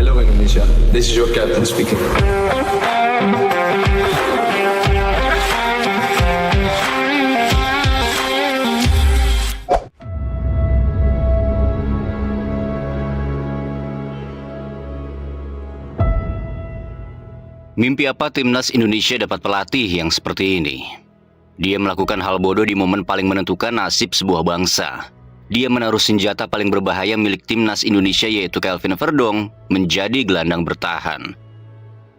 Hello Indonesia, this is your captain speaking. Mimpi apa timnas Indonesia dapat pelatih yang seperti ini? Dia melakukan hal bodoh di momen paling menentukan nasib sebuah bangsa. Dia menaruh senjata paling berbahaya milik timnas Indonesia yaitu Kelvin Verdong menjadi gelandang bertahan.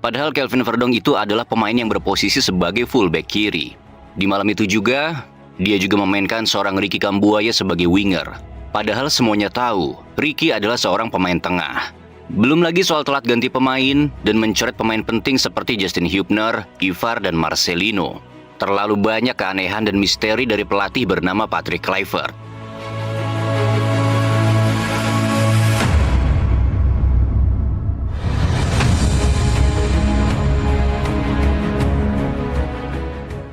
Padahal Kelvin Verdong itu adalah pemain yang berposisi sebagai fullback kiri. Di malam itu juga, dia juga memainkan seorang Ricky Kambuaya sebagai winger. Padahal semuanya tahu, Ricky adalah seorang pemain tengah. Belum lagi soal telat ganti pemain dan mencoret pemain penting seperti Justin Hubner, Ivar, dan Marcelino. Terlalu banyak keanehan dan misteri dari pelatih bernama Patrick Kluivert.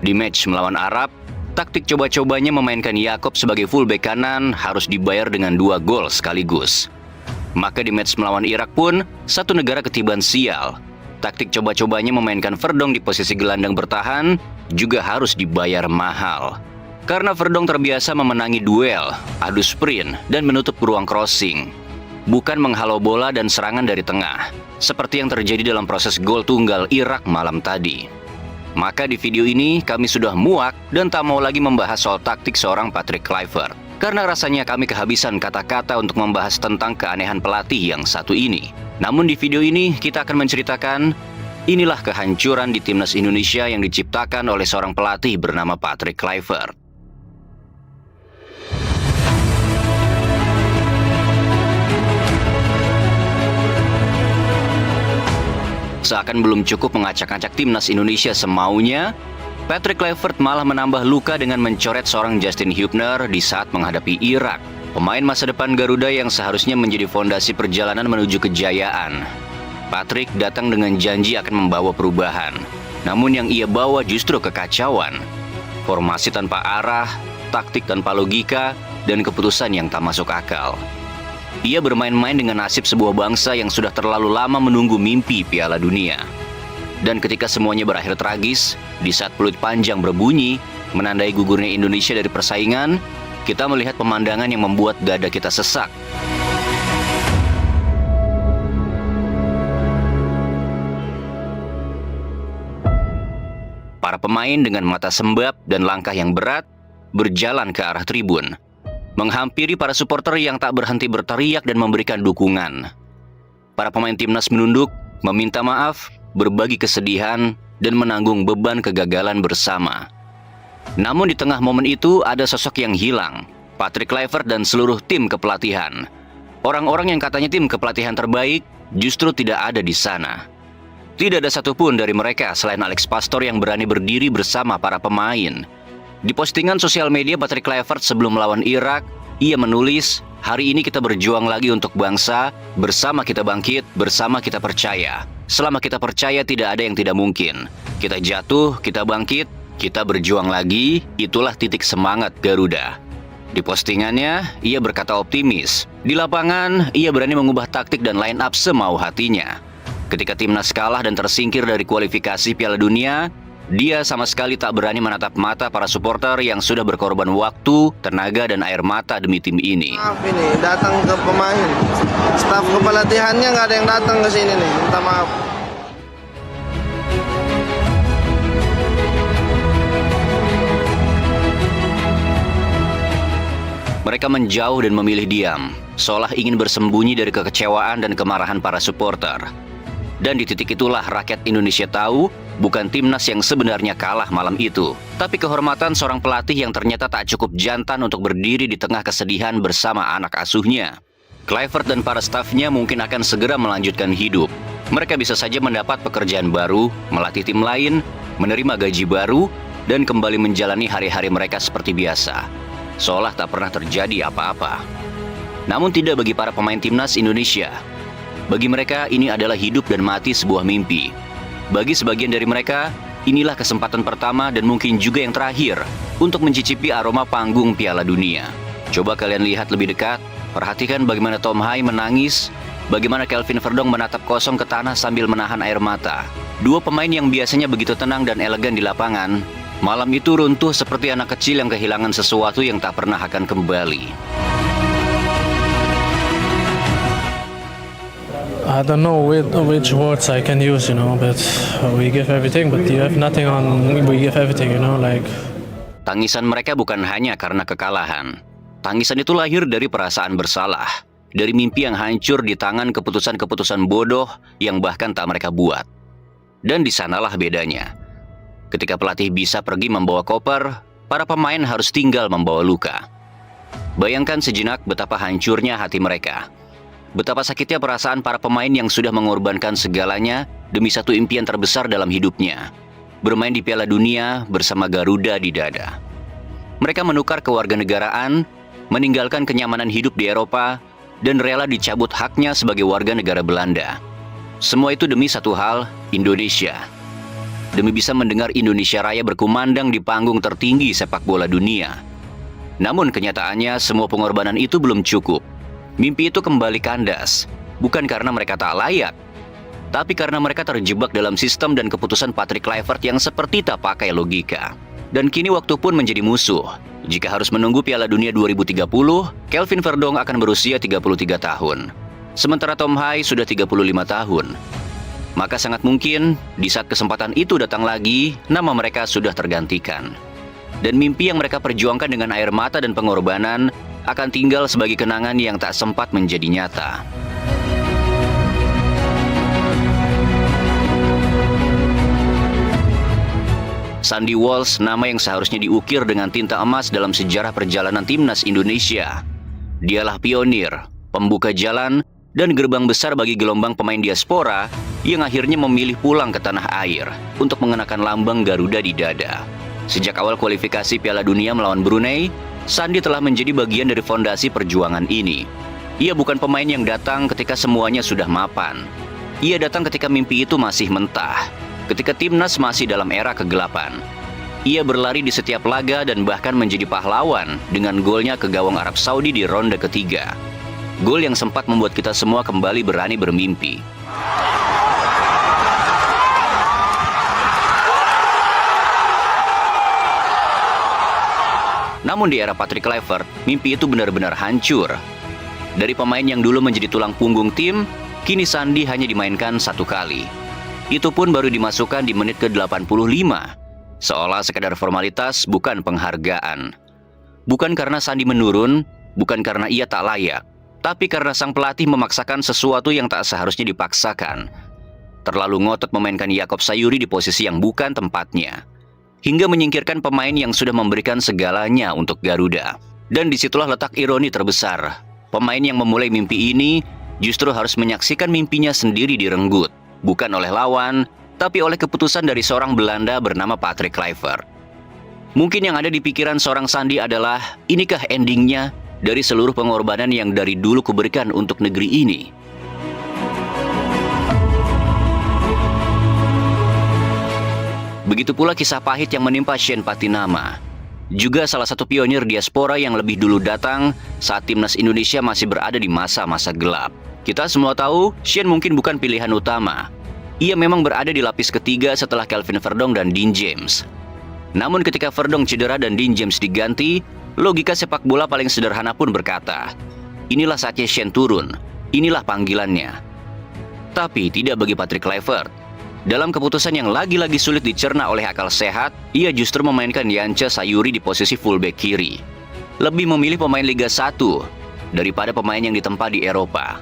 Di match melawan Arab, taktik coba-cobanya memainkan Yakob sebagai fullback kanan harus dibayar dengan 2 gol sekaligus. Maka di match melawan Irak pun, satu negara ketiban sial. Taktik coba-cobanya memainkan Verdong di posisi gelandang bertahan juga harus dibayar mahal. Karena Verdong terbiasa memenangi duel, adu sprint, dan menutup ruang crossing. Bukan menghalau bola dan serangan dari tengah, seperti yang terjadi dalam proses gol tunggal Irak malam tadi. Maka di video ini kami sudah muak dan tak mau lagi membahas soal taktik seorang Patrick Kluivert. Karena rasanya kami kehabisan kata-kata untuk membahas tentang keanehan pelatih yang satu ini. Namun di video ini kita akan menceritakan inilah kehancuran di timnas Indonesia yang diciptakan oleh seorang pelatih bernama Patrick Kluivert. Seakan belum cukup mengacak-acak timnas Indonesia semaunya, Patrick Kluivert malah menambah luka dengan mencoret seorang Justin Hubner di saat menghadapi Irak. Pemain masa depan Garuda yang seharusnya menjadi fondasi perjalanan menuju kejayaan. Patrick datang dengan janji akan membawa perubahan. Namun yang ia bawa justru kekacauan. Formasi tanpa arah, taktik tanpa logika, dan keputusan yang tak masuk akal. Ia bermain-main dengan nasib sebuah bangsa yang sudah terlalu lama menunggu mimpi Piala Dunia. Dan ketika semuanya berakhir tragis, di saat peluit panjang berbunyi, menandai gugurnya Indonesia dari persaingan, kita melihat pemandangan yang membuat dada kita sesak. Para pemain dengan mata sembab dan langkah yang berat, berjalan ke arah tribun, menghampiri para supporter yang tak berhenti berteriak dan memberikan dukungan. Para pemain timnas menunduk, meminta maaf, berbagi kesedihan, dan menanggung beban kegagalan bersama. Namun di tengah momen itu ada sosok yang hilang, Patrick Kluivert dan seluruh tim kepelatihan. Orang-orang yang katanya tim kepelatihan terbaik justru tidak ada di sana. Tidak ada satupun dari mereka selain Alex Pastor yang berani berdiri bersama para pemain. Di postingan sosial media Patrick Kluivert sebelum melawan Irak, ia menulis, "Hari ini kita berjuang lagi untuk bangsa, bersama kita bangkit, bersama kita percaya. Selama kita percaya tidak ada yang tidak mungkin. Kita jatuh, kita bangkit, kita berjuang lagi, itulah titik semangat Garuda." Di postingannya, ia berkata optimis. Di lapangan, ia berani mengubah taktik dan line up semau hatinya. Ketika timnas kalah dan tersingkir dari kualifikasi Piala Dunia, dia sama sekali tak berani menatap mata para supporter yang sudah berkorban waktu, tenaga, dan air mata demi tim ini. Maaf ini, datang ke pemain. Staf kepelatihannya nggak ada yang datang ke sini nih, minta maaf. Mereka menjauh dan memilih diam, seolah ingin bersembunyi dari kekecewaan dan kemarahan para supporter. Dan di titik itulah rakyat Indonesia tahu, bukan timnas yang sebenarnya kalah malam itu, tapi kehormatan seorang pelatih yang ternyata tak cukup jantan untuk berdiri di tengah kesedihan bersama anak asuhnya. Kluivert dan para stafnya mungkin akan segera melanjutkan hidup. Mereka bisa saja mendapat pekerjaan baru, melatih tim lain, menerima gaji baru, dan kembali menjalani hari-hari mereka seperti biasa, seolah tak pernah terjadi apa-apa. Namun tidak bagi para pemain timnas Indonesia. Bagi mereka, ini adalah hidup dan mati sebuah mimpi. Bagi sebagian dari mereka, inilah kesempatan pertama dan mungkin juga yang terakhir untuk mencicipi aroma panggung Piala Dunia. Coba kalian lihat lebih dekat, perhatikan bagaimana Tom Hai menangis bagaimana Kelvin Verdong menatap kosong ke tanah sambil menahan air mata. Dua pemain yang biasanya begitu tenang dan elegan di lapangan, malam itu runtuh seperti anak kecil yang kehilangan sesuatu yang tak pernah akan kembali. I don't know which words I can use, but we give everything, but you have nothing on, we give everything, like... Tangisan mereka bukan hanya karena kekalahan. Tangisan itu lahir dari perasaan bersalah, dari mimpi yang hancur di tangan keputusan-keputusan bodoh yang bahkan tak mereka buat. Dan di sanalah bedanya. Ketika pelatih bisa pergi membawa koper, para pemain harus tinggal membawa luka. Bayangkan sejenak betapa hancurnya hati mereka. Betapa sakitnya perasaan para pemain yang sudah mengorbankan segalanya demi satu impian terbesar dalam hidupnya. Bermain di Piala Dunia bersama Garuda di dada. Mereka menukar kewarganegaraan, meninggalkan kenyamanan hidup di Eropa, dan rela dicabut haknya sebagai warga negara Belanda. Semua itu demi satu hal, Indonesia. Demi bisa mendengar Indonesia Raya berkumandang di panggung tertinggi sepak bola dunia. Namun kenyataannya semua pengorbanan itu belum cukup. Mimpi itu kembali kandas, bukan karena mereka tak layak, tapi karena mereka terjebak dalam sistem dan keputusan Patrick Kluivert yang seperti tak pakai logika. Dan kini waktu pun menjadi musuh. Jika harus menunggu Piala Dunia 2030, Kelvin Verdong akan berusia 33 tahun. Sementara Tom Hai sudah 35 tahun. Maka sangat mungkin, di saat kesempatan itu datang lagi, nama mereka sudah tergantikan. Dan mimpi yang mereka perjuangkan dengan air mata dan pengorbanan akan tinggal sebagai kenangan yang tak sempat menjadi nyata. Sandy Walsh, nama yang seharusnya diukir dengan tinta emas dalam sejarah perjalanan timnas Indonesia. Dialah pionir, pembuka jalan, dan gerbang besar bagi gelombang pemain diaspora yang akhirnya memilih pulang ke tanah air untuk mengenakan lambang Garuda di dada. Sejak awal kualifikasi Piala Dunia melawan Brunei, Sandy telah menjadi bagian dari fondasi perjuangan ini. Ia bukan pemain yang datang ketika semuanya sudah mapan. Ia datang ketika mimpi itu masih mentah. Ketika timnas masih dalam era kegelapan. Ia berlari di setiap laga dan bahkan menjadi pahlawan dengan golnya ke gawang Arab Saudi di ronde ketiga. Gol yang sempat membuat kita semua kembali berani bermimpi. Namun di era Patrick Kluivert, mimpi itu benar-benar hancur. Dari pemain yang dulu menjadi tulang punggung tim, kini Sandy hanya dimainkan satu kali. Itu pun baru dimasukkan di menit ke-85, seolah sekadar formalitas bukan penghargaan. Bukan karena Sandy menurun, bukan karena ia tak layak, tapi karena sang pelatih memaksakan sesuatu yang tak seharusnya dipaksakan. Terlalu ngotot memainkan Yakob Sayuri di posisi yang bukan tempatnya, hingga menyingkirkan pemain yang sudah memberikan segalanya untuk Garuda. Dan disitulah letak ironi terbesar. Pemain yang memulai mimpi ini justru harus menyaksikan mimpinya sendiri direnggut. Bukan oleh lawan, tapi oleh keputusan dari seorang Belanda bernama Patrick Kluivert. Mungkin yang ada di pikiran seorang Sandy adalah, inikah endingnya dari seluruh pengorbanan yang dari dulu kuberikan untuk negeri ini? Begitu pula kisah pahit yang menimpa Shane Patinama. Juga salah satu pionir diaspora yang lebih dulu datang saat timnas Indonesia masih berada di masa-masa gelap. Kita semua tahu, Shane mungkin bukan pilihan utama. Ia memang berada di lapis ketiga setelah Kelvin Verdong dan Dean James. Namun ketika Verdong cedera dan Dean James diganti, logika sepak bola paling sederhana pun berkata, inilah saatnya Shane turun, inilah panggilannya. Tapi tidak bagi Patrick Kluivert. Dalam keputusan yang lagi-lagi sulit dicerna oleh akal sehat, ia justru memainkan Yance Sayuri di posisi fullback kiri. Lebih memilih pemain Liga 1 daripada pemain yang ditempa di Eropa.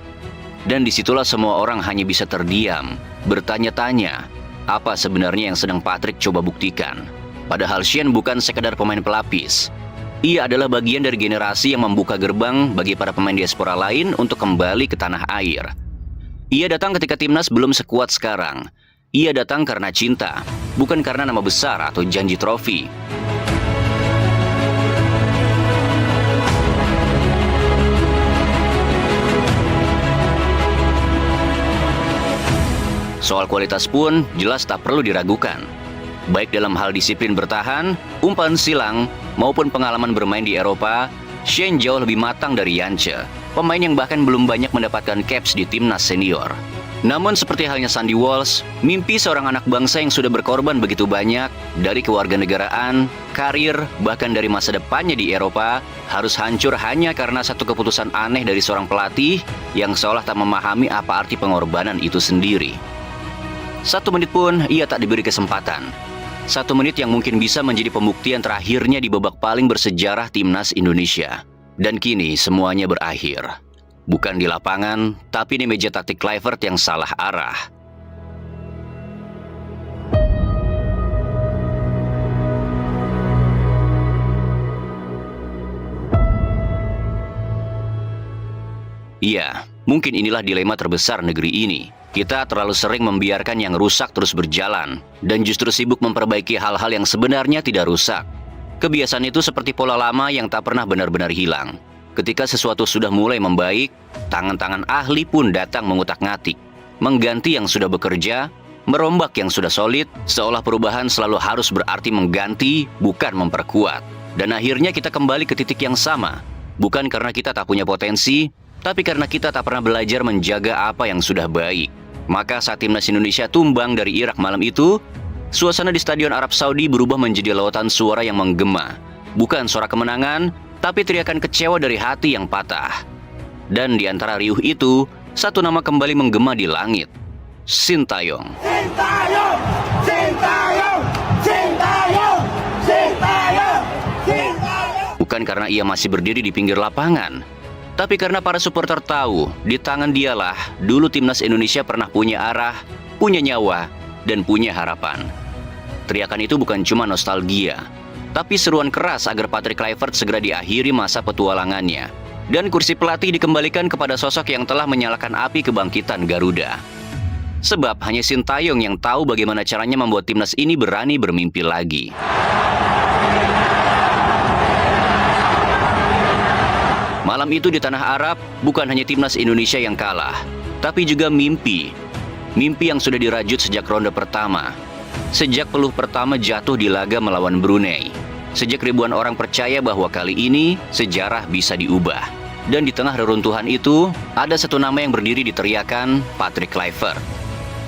Dan disitulah semua orang hanya bisa terdiam, bertanya-tanya, apa sebenarnya yang sedang Patrick coba buktikan. Padahal Shane bukan sekadar pemain pelapis. Ia adalah bagian dari generasi yang membuka gerbang bagi para pemain diaspora lain untuk kembali ke tanah air. Ia datang ketika timnas belum sekuat sekarang. Ia datang karena cinta, bukan karena nama besar atau janji trofi. Soal kualitas pun jelas tak perlu diragukan. Baik dalam hal disiplin bertahan, umpan silang, maupun pengalaman bermain di Eropa, Shane jauh lebih matang dari Yance. pemain yang bahkan belum banyak mendapatkan caps di timnas senior. Namun seperti halnya Sandy Walsh, mimpi seorang anak bangsa yang sudah berkorban begitu banyak dari kewarganegaraan, karir, bahkan dari masa depannya di Eropa, harus hancur hanya karena satu keputusan aneh dari seorang pelatih yang seolah tak memahami apa arti pengorbanan itu sendiri. 1 menit pun ia tak diberi kesempatan. 1 menit yang mungkin bisa menjadi pembuktian terakhirnya di babak paling bersejarah timnas Indonesia. Dan kini semuanya berakhir. Bukan di lapangan, tapi di meja taktik Kluivert yang salah arah. Iya, mungkin inilah dilema terbesar negeri ini. Kita terlalu sering membiarkan yang rusak terus berjalan, dan justru sibuk memperbaiki hal-hal yang sebenarnya tidak rusak. Kebiasaan itu seperti pola lama yang tak pernah benar-benar hilang. Ketika sesuatu sudah mulai membaik, tangan-tangan ahli pun datang mengutak-ngatik, mengganti yang sudah bekerja, merombak yang sudah solid, seolah perubahan selalu harus berarti mengganti, bukan memperkuat. Dan akhirnya kita kembali ke titik yang sama, bukan karena kita tak punya potensi, tapi karena kita tak pernah belajar menjaga apa yang sudah baik. Maka saat timnas Indonesia tumbang dari Irak malam itu, suasana di Stadion Arab Saudi berubah menjadi lautan suara yang menggema. Bukan suara kemenangan, tapi teriakan kecewa dari hati yang patah. Dan di antara riuh itu, satu nama kembali menggema di langit. Sintayong. Sintayong! Sintayong! Sintayong! Sintayong! Sintayong! Bukan karena ia masih berdiri di pinggir lapangan, tapi karena para supporter tahu, di tangan dialah dulu timnas Indonesia pernah punya arah, punya nyawa, dan punya harapan. Teriakan itu bukan cuma nostalgia, tapi seruan keras agar Patrick Kluivert segera diakhiri masa petualangannya. Dan kursi pelatih dikembalikan kepada sosok yang telah menyalakan api kebangkitan Garuda. Sebab hanya Sintayong yang tahu bagaimana caranya membuat timnas ini berani bermimpi lagi. Malam itu di tanah Arab, bukan hanya timnas Indonesia yang kalah, tapi juga mimpi. Mimpi yang sudah dirajut sejak ronde pertama. Sejak peluh pertama jatuh di laga melawan Brunei. Sejak ribuan orang percaya bahwa kali ini sejarah bisa diubah. Dan di tengah reruntuhan itu, ada satu nama yang berdiri di teriakan Patrick Kluivert.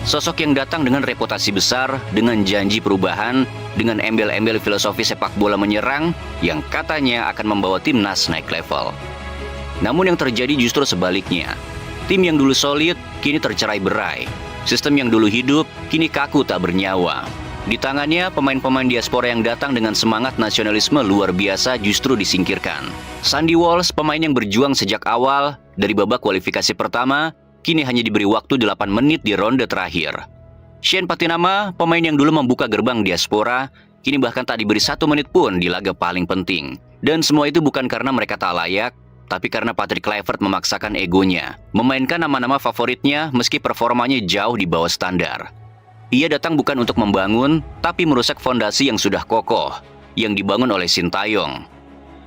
Sosok yang datang dengan reputasi besar, dengan janji perubahan, dengan embel-embel filosofi sepak bola menyerang yang katanya akan membawa timnas naik level. Namun yang terjadi justru sebaliknya. Tim yang dulu solid, kini tercerai-berai. Sistem yang dulu hidup, kini kaku tak bernyawa. Di tangannya, pemain-pemain diaspora yang datang dengan semangat nasionalisme luar biasa justru disingkirkan. Sandy Walsh, pemain yang berjuang sejak awal, dari babak kualifikasi pertama, kini hanya diberi waktu 8 menit di ronde terakhir. Shane Patinama, pemain yang dulu membuka gerbang diaspora, kini bahkan tak diberi 1 menit pun di laga paling penting. Dan semua itu bukan karena mereka tak layak, tapi karena Patrick Kluivert memaksakan egonya, memainkan nama-nama favoritnya meski performanya jauh di bawah standar. Ia datang bukan untuk membangun, tapi merusak fondasi yang sudah kokoh, yang dibangun oleh Sintayong.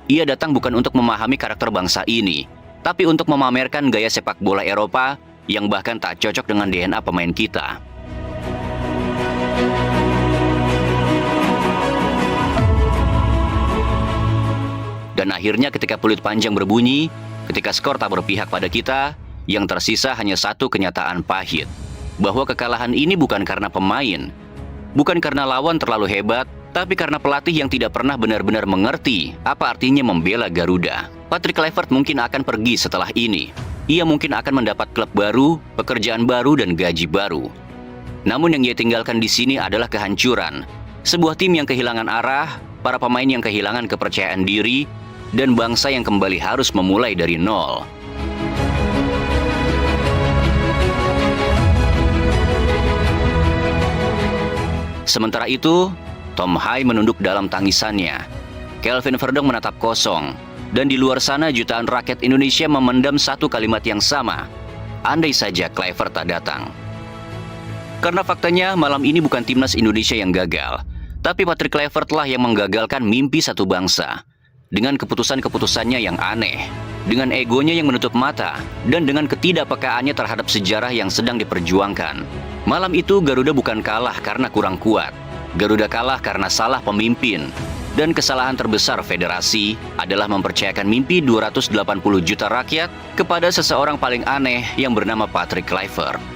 Ia datang bukan untuk memahami karakter bangsa ini, tapi untuk memamerkan gaya sepak bola Eropa yang bahkan tak cocok dengan DNA pemain kita. Dan akhirnya ketika peluit panjang berbunyi, ketika skor tak berpihak pada kita, yang tersisa hanya satu kenyataan pahit. Bahwa kekalahan ini bukan karena pemain, bukan karena lawan terlalu hebat, tapi karena pelatih yang tidak pernah benar-benar mengerti apa artinya membela Garuda. Patrick Kluivert mungkin akan pergi setelah ini. Ia mungkin akan mendapat klub baru, pekerjaan baru, dan gaji baru. Namun yang ia tinggalkan di sini adalah kehancuran. Sebuah tim yang kehilangan arah, para pemain yang kehilangan kepercayaan diri, dan bangsa yang kembali harus memulai dari nol. Sementara itu, Tom Hai menunduk dalam tangisannya. Kelvin Verdong menatap kosong. Dan di luar sana jutaan rakyat Indonesia memendam satu kalimat yang sama. Andai saja Kluivert tak datang. Karena faktanya malam ini bukan timnas Indonesia yang gagal, tapi Patrick Kluivert lah yang menggagalkan mimpi satu bangsa. Dengan keputusan-keputusannya yang aneh, dengan egonya yang menutup mata, dan dengan ketidakpekaannya terhadap sejarah yang sedang diperjuangkan. Malam itu Garuda bukan kalah karena kurang kuat. Garuda kalah karena salah pemimpin. Dan kesalahan terbesar federasi adalah mempercayakan mimpi 280 juta rakyat kepada seseorang paling aneh yang bernama Patrick Kluivert.